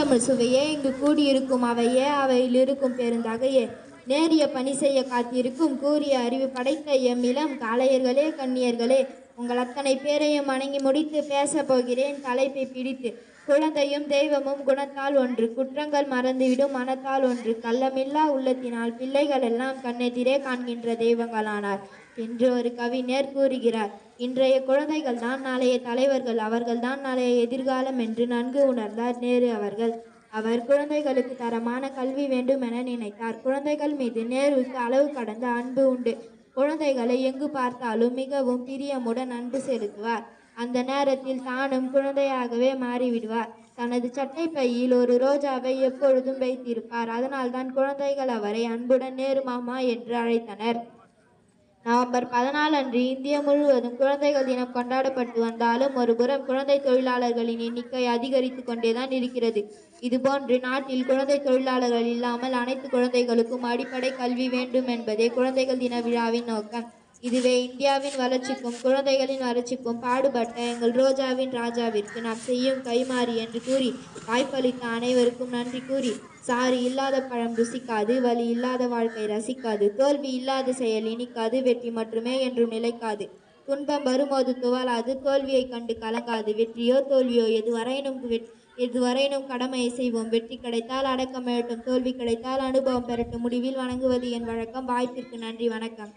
செந்தமிழ் சுவையே இங்கு கூடியிருக்கும் அவையே அவையில் இருக்கும் பெருந்தகையே நேரிய பணி செய்ய காத்திருக்கும் கூறிய அறிவு படைத்த எம் இளம் காளையர்களே கண்ணியர்களே உங்கள் அத்தனை பேரையும் வணங்கி முடித்து பேச போகிறேன் தலைப்பை பிடித்து. குழந்தையும் தெய்வமும் குணத்தால் ஒன்று, குற்றங்கள் மறந்துவிடும் மனத்தால் ஒன்று, கள்ளமில்லா உள்ளத்தினால் பிள்ளைகள் எல்லாம் கண்ணெதிரே காண்கின்ற தெய்வங்களானார் என்று ஒரு கவிஞர் கூறுகிறார். இன்றைய குழந்தைகள் தான் நாளைய தலைவர்கள், அவர்கள்தான் நாளைய எதிர்காலம் என்று நன்கு உணர்ந்தார் நேரு அவர்கள். அவர் குழந்தைகளுக்கு தரமான கல்வி வேண்டும் என நினைத்தார். குழந்தைகள் மீது நேருவுக்கு அளவு கடந்த அன்பு உண்டு. குழந்தைகளை எங்கு பார்த்தாலும் மிகவும் பிரியமுடன் அன்பு செலுத்துவார். அந்த நேரத்தில் தானும் குழந்தையாகவே மாறிவிடுவார். தனது சட்டை பையில் ஒரு ரோஜாவை எப்பொழுதும் வைத்திருப்பார். அதனால்தான் குழந்தைகள் அவரை அன்புடன் நேரு மாமா என்று அழைத்தனர். நவம்பர் 14 அன்று இந்தியா முழுவதும் குழந்தைகள் தினம் கொண்டாடப்பட்டு வந்தாலும் ஒருபுறம் குழந்தை தொழிலாளர்களின் எண்ணிக்கை அதிகரித்து கொண்டேதான் இருக்கிறது. இதுபோன்று நாட்டில் குழந்தை தொழிலாளர்கள் இல்லாமல் அனைத்து குழந்தைகளுக்கும் அடிப்படை கல்வி வேண்டும் என்பதே குழந்தைகள் தின விழாவின் நோக்கம். இதுவே இந்தியாவின் வளர்ச்சிக்கும் குழந்தைகளின் வளர்ச்சிக்கும் பாடுபட்ட எங்கள் ரோஜாவின் ராஜாவிற்கு நாம் செய்யும் கைமாறி என்று கூறி வாய்ப்பளித்த அனைவருக்கும் நன்றி கூறி, சாறு இல்லாத பழம் ருசிக்காது, வலி இல்லாத வாழ்க்கை ரசிக்காது, தோல்வி இல்லாத செயல் இனிக்காது, வெற்றி மட்டுமே என்றும் நிலைக்காது, துன்பம் வரும்போது துவளாது, தோல்வியை கண்டு கலங்காது, வெற்றியோ தோல்வியோ எதுவரையினும் கடமையை செய்வோம், வெற்றி கிடைத்தால் அடக்கம் எழட்டும், தோல்வி கிடைத்தால் அனுபவம் பெறட்டும், முடிவில் வணங்குவது என் வழக்கம். வாய்ப்பிற்கு நன்றி, வணக்கம்.